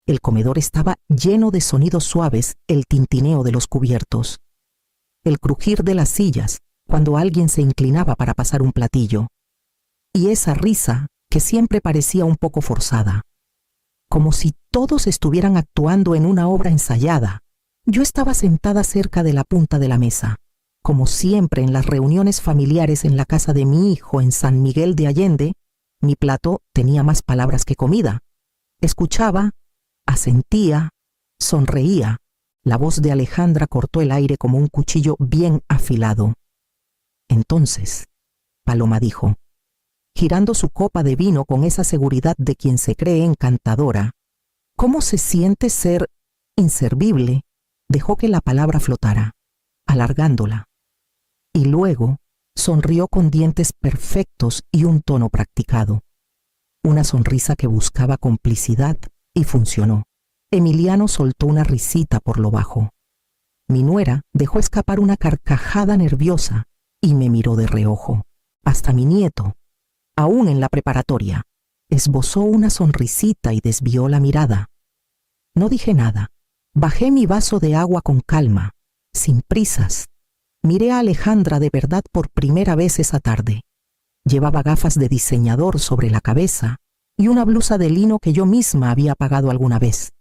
El comedor estaba lleno de sonidos suaves, el tintineo de los cubiertos, el crujir de las sillas cuando alguien se inclinaba para pasar un platillo, y esa risa que siempre parecía un poco forzada, como si todos estuvieran actuando en una obra ensayada. Yo estaba sentada cerca de la punta de la mesa, como siempre en las reuniones familiares en la casa de mi hijo en San Miguel de Allende. Mi plato tenía más palabras que comida. Escuchaba, asentía, sonreía. La voz de Alejandra cortó el aire como un cuchillo bien afilado. Entonces, Paloma dijo, girando su copa de vino con esa seguridad de quien se cree encantadora, ¿cómo se siente ser inservible? Dejó que la palabra flotara, alargándola. Y luego sonrió con dientes perfectos y un tono practicado. Una sonrisa que buscaba complicidad y funcionó. Emiliano soltó una risita por lo bajo. Mi nuera dejó escapar una carcajada nerviosa y me miró de reojo. Hasta mi nieto, aún en la preparatoria, esbozó una sonrisita y desvió la mirada. No dije nada. Bajé mi vaso de agua con calma, sin prisas. Miré a Alejandra de verdad por primera vez esa tarde. Llevaba gafas de diseñador sobre la cabeza y una blusa de lino que yo misma había pagado alguna vez,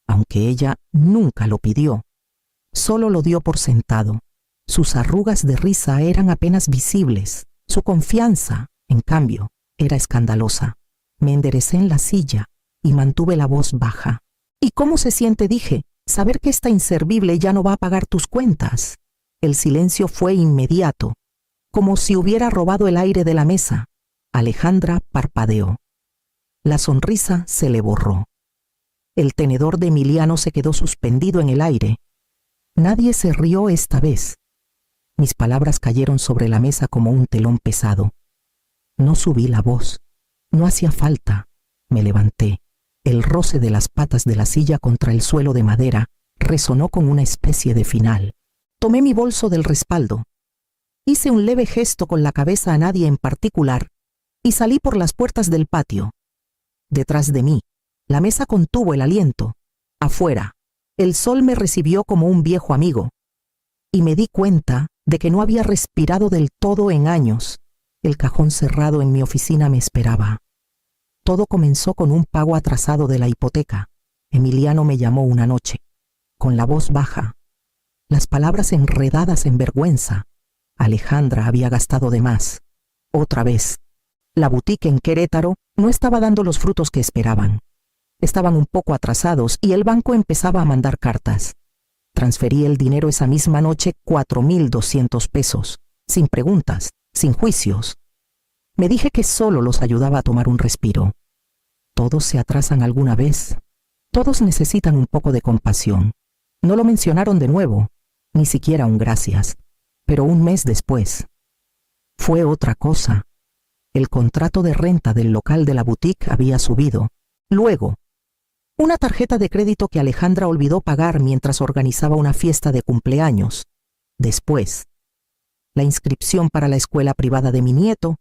aunque ella nunca lo pidió. Solo lo dio por sentado. Sus arrugas de risa eran apenas visibles. Su confianza, en cambio, era escandalosa. Me enderecé en la silla y mantuve la voz baja. ¿Y cómo se siente, dije, saber que esta inservible ya no va a pagar tus cuentas? El silencio fue inmediato, como si hubiera robado el aire de la mesa. Alejandra parpadeó. La sonrisa se le borró. El tenedor de Emiliano se quedó suspendido en el aire. Nadie se rió esta vez. Mis palabras cayeron sobre la mesa como un telón pesado. No subí la voz. No hacía falta. Me levanté. El roce de las patas de la silla contra el suelo de madera resonó con una especie de final. Tomé mi bolso del respaldo. Hice un leve gesto con la cabeza a nadie en particular y salí por las puertas del patio. Detrás de mí, la mesa contuvo el aliento. Afuera, el sol me recibió como un viejo amigo y me di cuenta de que no había respirado del todo en años. El cajón cerrado en mi oficina me esperaba. Todo comenzó con un pago atrasado de la hipoteca. Emiliano me llamó una noche, con la voz baja, las palabras enredadas en vergüenza. Alejandra había gastado de más. Otra vez. La boutique en Querétaro no estaba dando los frutos que esperaban. Estaban un poco atrasados y el banco empezaba a mandar cartas. Transferí el dinero esa misma noche, 4,200 pesos, sin preguntas, sin juicios. Me dije que solo los ayudaba a tomar un respiro. Todos se atrasan alguna vez. Todos necesitan un poco de compasión. No lo mencionaron de nuevo, ni siquiera un gracias. Pero un mes después, fue otra cosa. El contrato de renta del local de la boutique había subido. Luego, una tarjeta de crédito que Alejandra olvidó pagar mientras organizaba una fiesta de cumpleaños. Después, la inscripción para la escuela privada de mi nieto.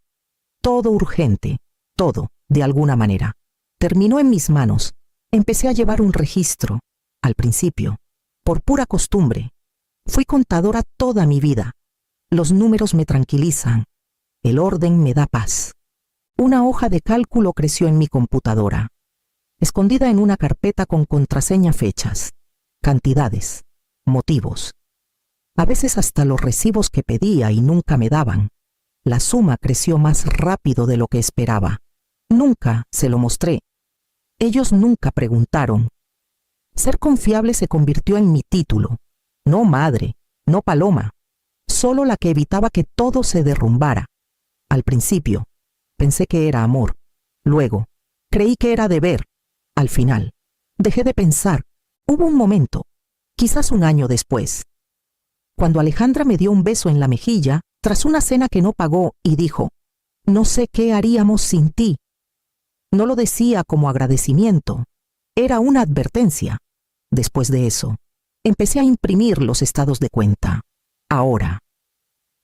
Todo urgente, todo, de alguna manera. Terminó en mis manos. Empecé a llevar un registro. Al principio, por pura costumbre. Fui contadora toda mi vida. Los números me tranquilizan. El orden me da paz. Una hoja de cálculo creció en mi computadora, escondida en una carpeta con contraseña, fechas, cantidades, motivos. A veces hasta los recibos que pedía y nunca me daban. La suma creció más rápido de lo que esperaba. Nunca se lo mostré. Ellos nunca preguntaron. Ser confiable se convirtió en mi título. No madre, no Paloma. Solo la que evitaba que todo se derrumbara. Al principio, pensé que era amor. Luego, creí que era deber. Al final, dejé de pensar. Hubo un momento, quizás un año después, cuando Alejandra me dio un beso en la mejilla tras una cena que no pagó y dijo, «No sé qué haríamos sin ti». No lo decía como agradecimiento. Era una advertencia. Después de eso, empecé a imprimir los estados de cuenta. Ahora,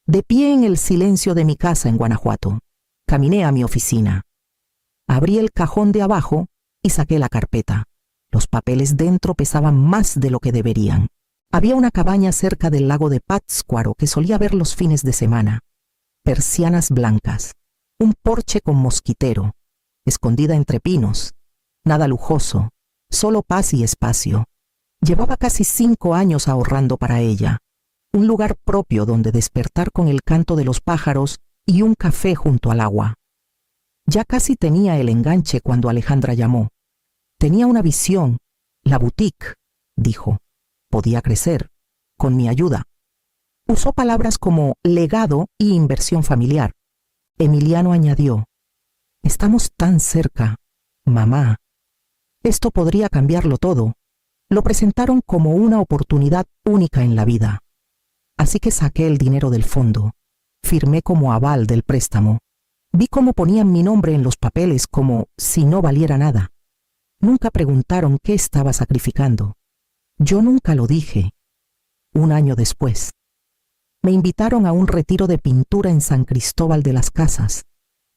de pie en el silencio de mi casa en Guanajuato, caminé a mi oficina. Abrí el cajón de abajo y saqué la carpeta. Los papeles dentro pesaban más de lo que deberían. Había una cabaña cerca del lago de Pátzcuaro que solía ver los fines de semana. Persianas blancas, un porche con mosquitero, escondida entre pinos. Nada lujoso, solo paz y espacio. Llevaba casi 5 años ahorrando para ella. Un lugar propio donde despertar con el canto de los pájaros y un café junto al agua. Ya casi tenía el enganche cuando Alejandra llamó. Tenía una visión. La boutique, dijo. Podía crecer, con mi ayuda. Usó palabras como legado y inversión familiar. Emiliano añadió: estamos tan cerca, mamá. Esto podría cambiarlo todo. Lo presentaron como una oportunidad única en la vida. Así que saqué el dinero del fondo. Firmé como aval del préstamo. Vi cómo ponían mi nombre en los papeles como si no valiera nada. Nunca preguntaron qué estaba sacrificando. Yo nunca lo dije. Un año después, me invitaron a un retiro de pintura en San Cristóbal de las Casas.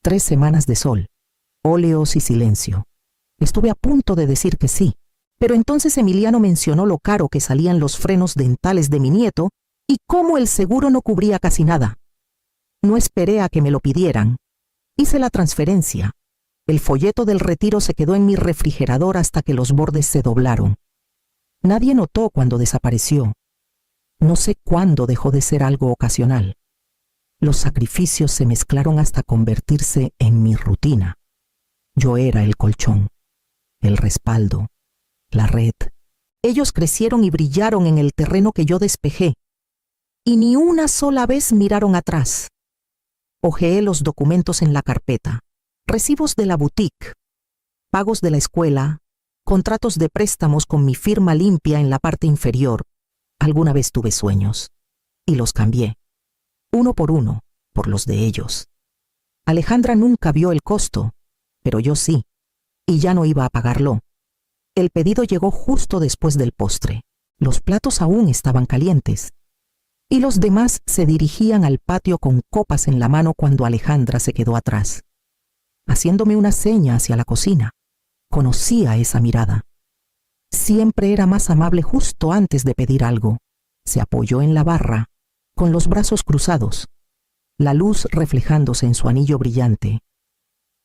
3 semanas de sol, óleos y silencio. Estuve a punto de decir que sí, pero entonces Emiliano mencionó lo caro que salían los frenos dentales de mi nieto y cómo el seguro no cubría casi nada. No esperé a que me lo pidieran. Hice la transferencia. El folleto del retiro se quedó en mi refrigerador hasta que los bordes se doblaron. Nadie notó cuando desapareció. No sé cuándo dejó de ser algo ocasional. Los sacrificios se mezclaron hasta convertirse en mi rutina. Yo era el colchón, el respaldo, la red. Ellos crecieron y brillaron en el terreno que yo despejé. Y ni una sola vez miraron atrás. Hojeé los documentos en la carpeta. Recibos de la boutique, pagos de la escuela, contratos de préstamos con mi firma limpia en la parte inferior. Alguna vez tuve sueños, y los cambié, uno, por los de ellos. Alejandra nunca vio el costo, pero yo sí, y ya no iba a pagarlo. El pedido llegó justo después del postre. Los platos aún estaban calientes, y los demás se dirigían al patio con copas en la mano cuando Alejandra se quedó atrás, haciéndome una seña hacia la cocina. Conocía esa mirada. Siempre era más amable justo antes de pedir algo. Se apoyó en la barra, con los brazos cruzados, la luz reflejándose en su anillo brillante.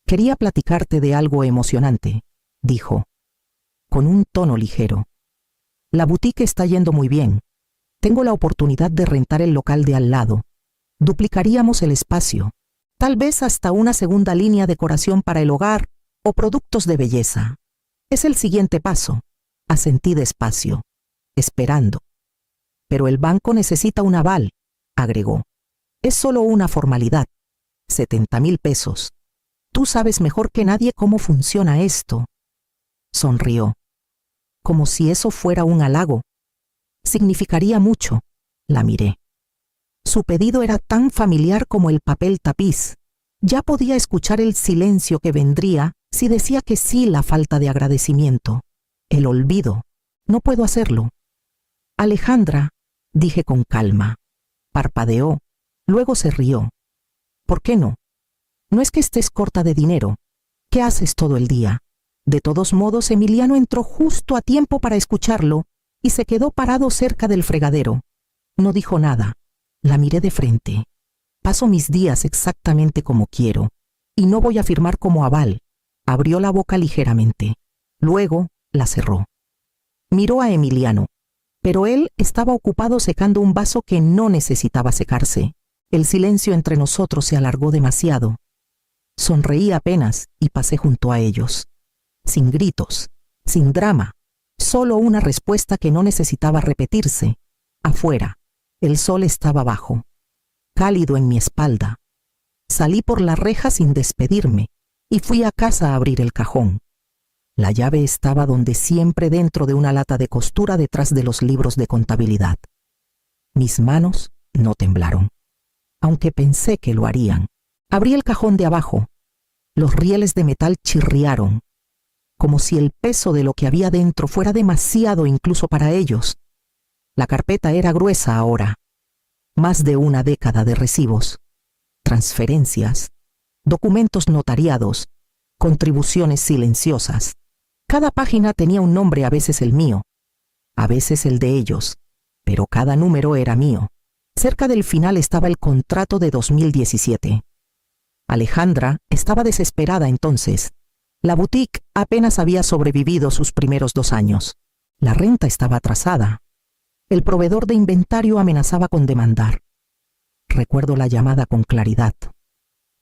Quería platicarte de algo emocionante, dijo, con un tono ligero. La boutique está yendo muy bien. Tengo la oportunidad de rentar el local de al lado. Duplicaríamos el espacio. Tal vez hasta una segunda línea de decoración para el hogar o productos de belleza. Es el siguiente paso. Asentí despacio, esperando. Pero el banco necesita un aval, agregó. Es solo una formalidad. 70,000 pesos. Tú sabes mejor que nadie cómo funciona esto. Sonrió, como si eso fuera un halago. Significaría mucho. La miré. Su pedido era tan familiar como el papel tapiz. Ya podía escuchar el silencio que vendría si decía que sí. La falta de agradecimiento, el olvido. No puedo hacerlo. Alejandra, dije con calma. Parpadeó, luego se rió. ¿Por qué no? No es que estés corta de dinero. ¿Qué haces todo el día? De todos modos, Emiliano entró justo a tiempo para escucharlo y se quedó parado cerca del fregadero. No dijo nada. La miré de frente. Paso mis días exactamente como quiero, y no voy a firmar como aval. Abrió la boca ligeramente. Luego la cerró. Miró a Emiliano, pero él estaba ocupado secando un vaso que no necesitaba secarse. El silencio entre nosotros se alargó demasiado. Sonreí apenas y pasé junto a ellos. Sin gritos, sin drama, solo una respuesta que no necesitaba repetirse. Afuera, el sol estaba bajo, cálido en mi espalda. Salí por la reja sin despedirme y fui a casa a abrir el cajón. La llave estaba donde siempre, dentro de una lata de costura detrás de los libros de contabilidad. Mis manos no temblaron, aunque pensé que lo harían. Abrí el cajón de abajo. Los rieles de metal chirriaron, como si el peso de lo que había dentro fuera demasiado incluso para ellos. La carpeta era gruesa ahora. Más de una década de recibos, transferencias, documentos notariados, contribuciones silenciosas. Cada página tenía un nombre, a veces el mío, a veces el de ellos, pero cada número era mío. Cerca del final estaba el contrato de 2017. Alejandra estaba desesperada entonces. La boutique apenas había sobrevivido sus primeros 2 años. La renta estaba atrasada. El proveedor de inventario amenazaba con demandar. Recuerdo la llamada con claridad.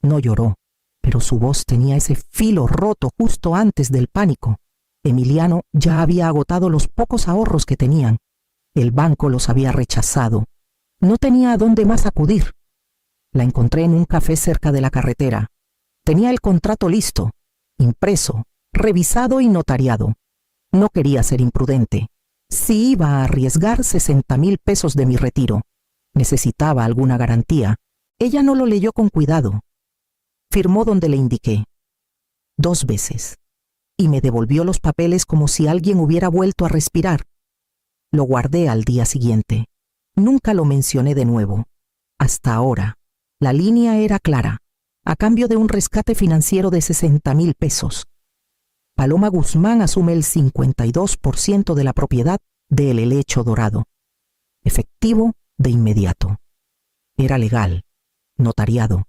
No lloró, pero su voz tenía ese filo roto justo antes del pánico. Emiliano ya había agotado los pocos ahorros que tenían. El banco los había rechazado. No tenía a dónde más acudir. La encontré en un café cerca de la carretera. Tenía el contrato listo, impreso, revisado y notariado. No quería ser imprudente. Si iba a arriesgar 60,000 pesos de mi retiro, necesitaba alguna garantía. Ella no lo leyó con cuidado. Firmó donde le indiqué. 2 veces. Y me devolvió los papeles como si alguien hubiera vuelto a respirar. Lo guardé al día siguiente. Nunca lo mencioné de nuevo. Hasta ahora. La línea era clara, a cambio de un rescate financiero de 60,000 pesos. Paloma Guzmán asume el 52% de la propiedad del helecho dorado. Efectivo de inmediato. Era legal, notariado,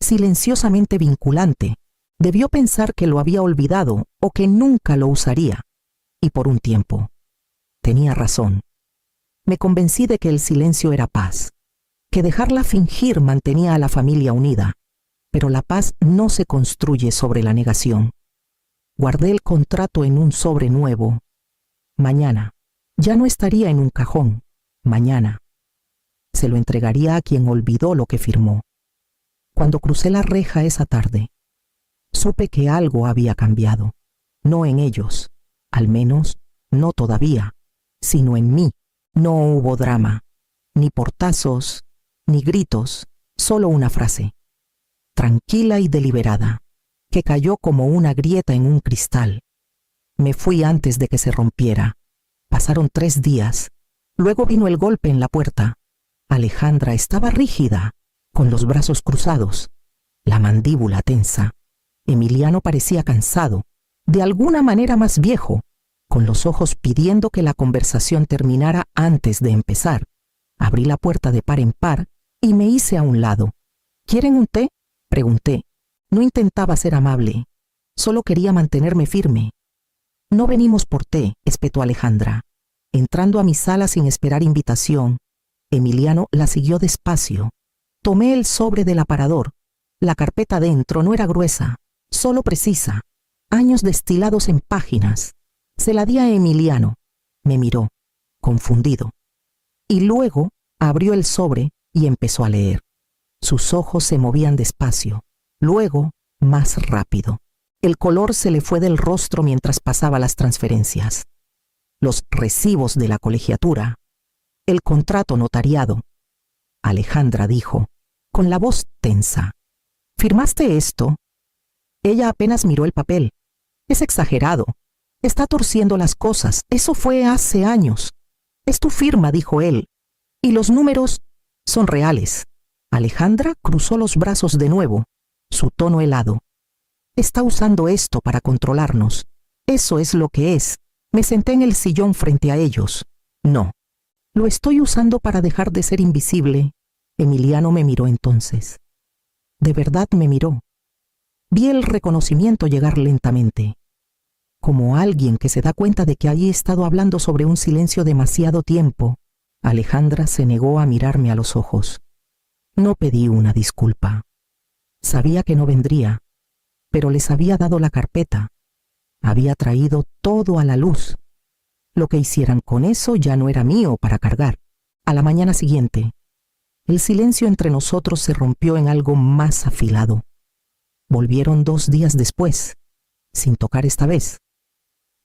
silenciosamente vinculante. Debió pensar que lo había olvidado o que nunca lo usaría. Y por un tiempo. Tenía razón. Me convencí de que el silencio era paz, que dejarla fingir mantenía a la familia unida, pero la paz no se construye sobre la negación. Guardé el contrato en un sobre nuevo. Mañana. Ya no estaría en un cajón. Mañana. Se lo entregaría a quien olvidó lo que firmó. Cuando crucé la reja esa tarde, supe que algo había cambiado. No en ellos, al menos no todavía, sino en mí. No hubo drama, ni portazos, ni gritos, solo una frase, tranquila y deliberada, que cayó como una grieta en un cristal. Me fui antes de que se rompiera. Pasaron 3 días. Luego vino el golpe en la puerta. Alejandra estaba rígida, con los brazos cruzados, la mandíbula tensa. Emiliano parecía cansado, de alguna manera más viejo, con los ojos pidiendo que la conversación terminara antes de empezar. Abrí la puerta de par en par y me hice a un lado. ¿Quieren un té?, pregunté. No intentaba ser amable, solo quería mantenerme firme. No venimos por té, espetó Alejandra. Entrando a mi sala sin esperar invitación, Emiliano la siguió despacio. Tomé el sobre del aparador. La carpeta dentro no era gruesa, solo precisa. Años destilados en páginas. Se la di a Emiliano. Me miró, confundido. Y luego abrió el sobre y empezó a leer. Sus ojos se movían despacio, luego más rápido. El color se le fue del rostro mientras pasaba las transferencias. Los recibos de la colegiatura. El contrato notariado. Alejandra dijo, con la voz tensa. ¿Firmaste esto? Ella apenas miró el papel. Es exagerado. Está torciendo las cosas. Eso fue hace años. Es tu firma, dijo él. Y los números son reales. Alejandra cruzó los brazos de nuevo, su tono helado. Está usando esto para controlarnos. Eso es lo que es. Me senté en el sillón frente a ellos. No. Lo estoy usando para dejar de ser invisible. Emiliano me miró entonces. De verdad me miró. Vi el reconocimiento llegar lentamente. Como alguien que se da cuenta de que había estado hablando sobre un silencio demasiado tiempo, Alejandra se negó a mirarme a los ojos. No pedí una disculpa. Sabía que no vendría, pero les había dado la carpeta. Había traído todo a la luz. Lo que hicieran con eso ya no era mío para cargar. A la mañana siguiente, el silencio entre nosotros se rompió en algo más afilado. Volvieron 2 días después, sin tocar esta vez.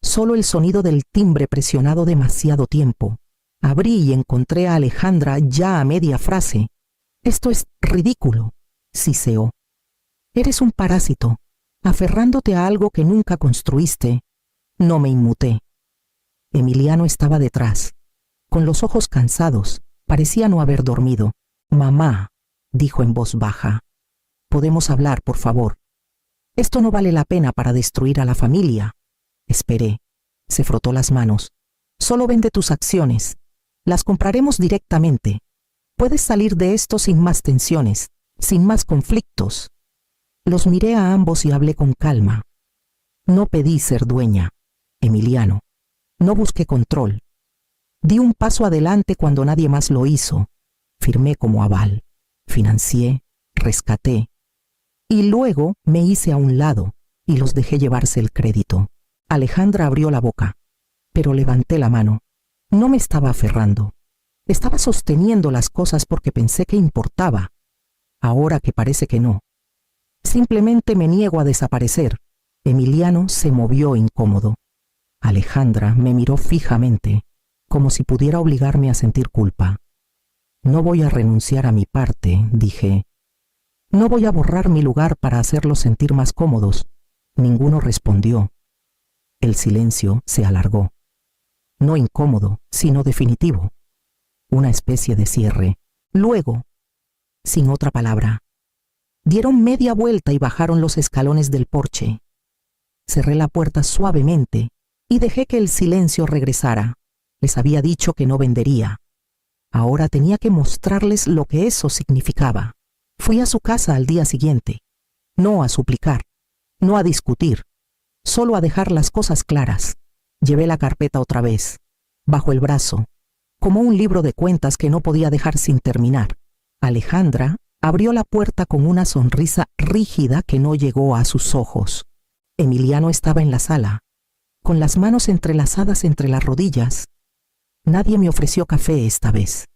Solo el sonido del timbre presionado demasiado tiempo. Abrí y encontré a Alejandra ya a media frase. Esto es ridículo, siseó. Eres un parásito, aferrándote a algo que nunca construiste. No me inmuté. Emiliano estaba detrás, con los ojos cansados, parecía no haber dormido. Mamá, dijo en voz baja, podemos hablar, por favor. Esto no vale la pena para destruir a la familia. Esperé. Se frotó las manos. Solo vende tus acciones. Las compraremos directamente. Puedes salir de esto sin más tensiones, sin más conflictos. Los miré a ambos y hablé con calma. No pedí ser dueña, Emiliano. No busqué control. Di un paso adelante cuando nadie más lo hizo. Firmé como aval. Financié, rescaté. Y luego me hice a un lado y los dejé llevarse el crédito. Alejandra abrió la boca, pero levanté la mano. No me estaba aferrando. Estaba sosteniendo las cosas porque pensé que importaba. Ahora que parece que no. Simplemente me niego a desaparecer. Emiliano se movió incómodo. Alejandra me miró fijamente, como si pudiera obligarme a sentir culpa. No voy a renunciar a mi parte, dije. No voy a borrar mi lugar para hacerlos sentir más cómodos. Ninguno respondió. El silencio se alargó. No incómodo, sino definitivo. Una especie de cierre. Luego, sin otra palabra, dieron media vuelta y bajaron los escalones del porche. Cerré la puerta suavemente y dejé que el silencio regresara. Les había dicho que no vendería. Ahora tenía que mostrarles lo que eso significaba. Fui a su casa al día siguiente. No a suplicar, no a discutir, solo a dejar las cosas claras. Llevé la carpeta otra vez, bajo el brazo, como un libro de cuentas que no podía dejar sin terminar. Alejandra abrió la puerta con una sonrisa rígida que no llegó a sus ojos. Emiliano estaba en la sala, con las manos entrelazadas entre las rodillas. Nadie me ofreció café esta vez.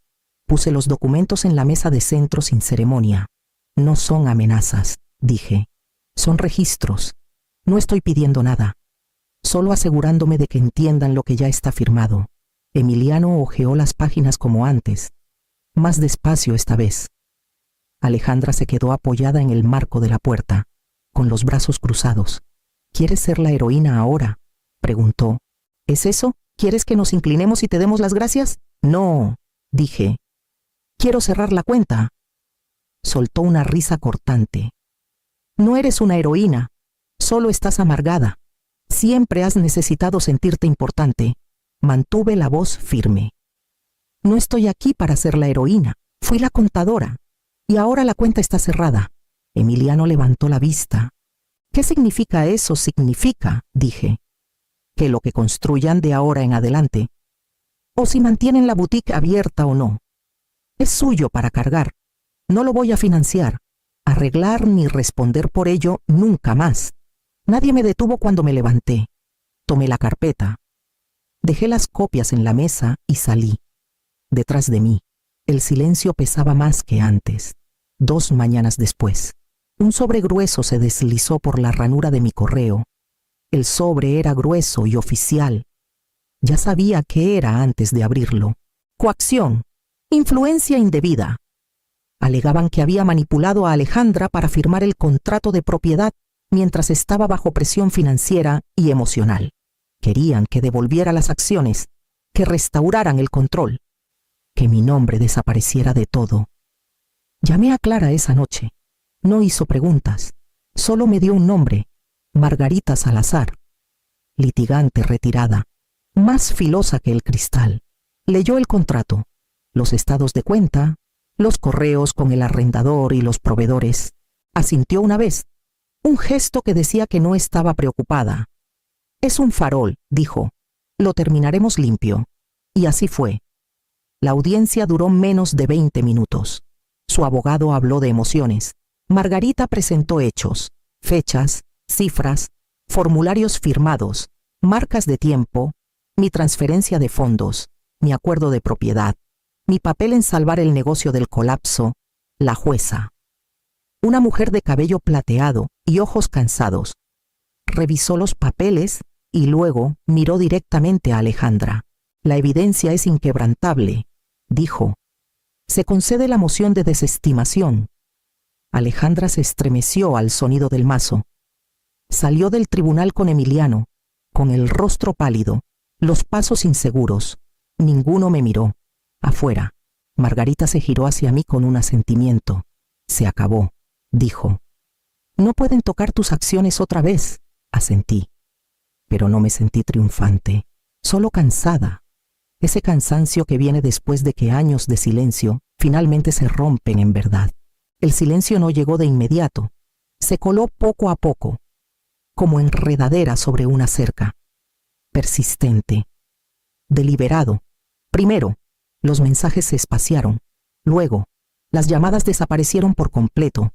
Puse los documentos en la mesa de centro sin ceremonia. No son amenazas, dije. Son registros. No estoy pidiendo nada. Solo asegurándome de que entiendan lo que ya está firmado. Emiliano hojeó las páginas como antes, más despacio esta vez. Alejandra se quedó apoyada en el marco de la puerta, con los brazos cruzados. ¿Quieres ser la heroína ahora?, preguntó. ¿Es eso? ¿Quieres que nos inclinemos y te demos las gracias? No, dije. Quiero cerrar la cuenta. Soltó una risa cortante. No eres una heroína, solo estás amargada. Siempre has necesitado sentirte importante. Mantuve la voz firme. No estoy aquí para ser la heroína. Fui la contadora. Y ahora la cuenta está cerrada. Emiliano levantó la vista. ¿Qué significa eso? Significa, dije, que lo que construyan de ahora en adelante, o si mantienen la boutique abierta o no, es suyo para cargar. No lo voy a financiar, arreglar ni responder por ello nunca más. Nadie me detuvo cuando me levanté. Tomé la carpeta. Dejé las copias en la mesa y salí. Detrás de mí, el silencio pesaba más que antes. 2 mañanas después, un sobre grueso se deslizó por la ranura de mi correo. El sobre era grueso y oficial. Ya sabía qué era antes de abrirlo. Coacción. Influencia indebida. Alegaban que había manipulado a Alejandra para firmar el contrato de propiedad mientras estaba bajo presión financiera y emocional. Querían que devolviera las acciones, que restauraran el control, que mi nombre desapareciera de todo. Llamé a Clara esa noche. No hizo preguntas, solo me dio un nombre, Margarita Salazar. Litigante retirada, más filosa que el cristal. Leyó el contrato, los estados de cuenta, los correos con el arrendador y los proveedores. Asintió una vez, un gesto que decía que no estaba preocupada. Es un farol, dijo. Lo terminaremos limpio. Y así fue. La audiencia duró menos de 20 minutos. Su abogado habló de emociones. Margarita presentó hechos, fechas, cifras, formularios firmados, marcas de tiempo, mi transferencia de fondos, mi acuerdo de propiedad, mi papel en salvar el negocio del colapso, la jueza. Una mujer de cabello plateado y ojos cansados. Revisó los papeles y luego miró directamente a Alejandra. La evidencia es inquebrantable, dijo. Se concede la moción de desestimación. Alejandra se estremeció al sonido del mazo. Salió del tribunal con Emiliano, con el rostro pálido, los pasos inseguros. Ninguno me miró. Afuera, Margarita se giró hacia mí con un asentimiento. Se acabó, dijo. No pueden tocar tus acciones otra vez, asentí. Pero no me sentí triunfante, solo cansada. Ese cansancio que viene después de que años de silencio finalmente se rompen en verdad. El silencio no llegó de inmediato, se coló poco a poco, como enredadera sobre una cerca. Persistente, deliberado. Primero, los mensajes se espaciaron. Luego, las llamadas desaparecieron por completo.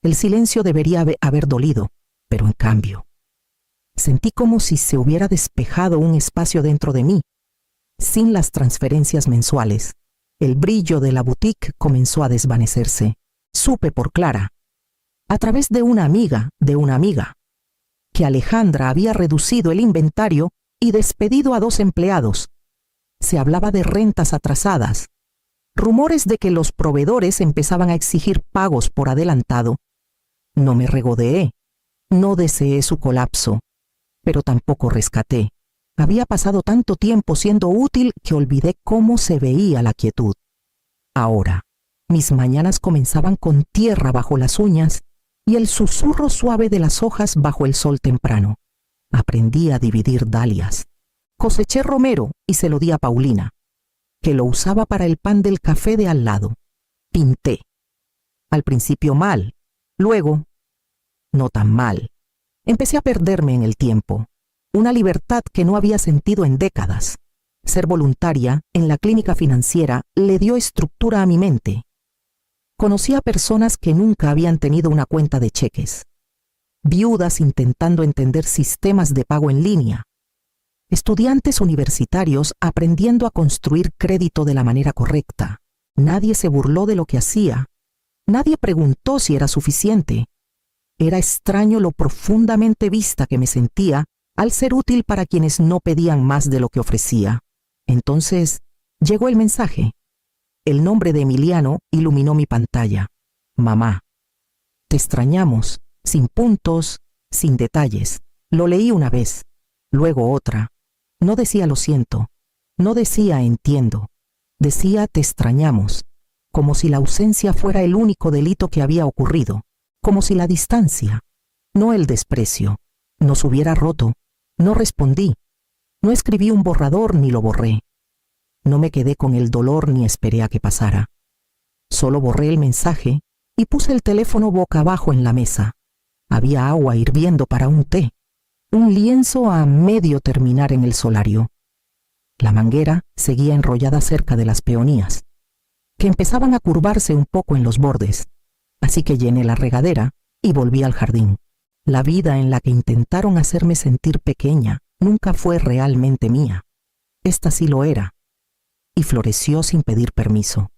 El silencio debería haber dolido, pero en cambio, sentí como si se hubiera despejado un espacio dentro de mí. Sin las transferencias mensuales, el brillo de la boutique comenzó a desvanecerse. Supe por Clara, a través de una amiga, que Alejandra había reducido el inventario y despedido a 2 empleados. Se hablaba de rentas atrasadas, rumores de que los proveedores empezaban a exigir pagos por adelantado. No me regodeé, no deseé su colapso, pero tampoco rescaté. Había pasado tanto tiempo siendo útil que olvidé cómo se veía la quietud. Ahora, mis mañanas comenzaban con tierra bajo las uñas y el susurro suave de las hojas bajo el sol temprano. Aprendí a dividir dalias. Coseché romero y se lo di a Paulina, que lo usaba para el pan del café de al lado. Pinté. Al principio mal, luego no tan mal. Empecé a perderme en el tiempo, una libertad que no había sentido en décadas. Ser voluntaria en la clínica financiera le dio estructura a mi mente. Conocí a personas que nunca habían tenido una cuenta de cheques, viudas intentando entender sistemas de pago en línea, estudiantes universitarios aprendiendo a construir crédito de la manera correcta. Nadie se burló de lo que hacía. Nadie preguntó si era suficiente. Era extraño lo profundamente vista que me sentía al ser útil para quienes no pedían más de lo que ofrecía. Entonces, llegó el mensaje. El nombre de Emiliano iluminó mi pantalla. Mamá. Te extrañamos, sin puntos, sin detalles. Lo leí una vez, luego otra. No decía lo siento, no decía entiendo. Decía te extrañamos, como si la ausencia fuera el único delito que había ocurrido, como si la distancia, no el desprecio, nos hubiera roto. No respondí, no escribí un borrador ni lo borré. No me quedé con el dolor ni esperé a que pasara. Solo borré el mensaje y puse el teléfono boca abajo en la mesa. Había agua hirviendo para un té, un lienzo a medio terminar en el solario. La manguera seguía enrollada cerca de las peonías, que empezaban a curvarse un poco en los bordes, así que llené la regadera y volví al jardín. La vida en la que intentaron hacerme sentir pequeña nunca fue realmente mía. Esta sí lo era, y floreció sin pedir permiso.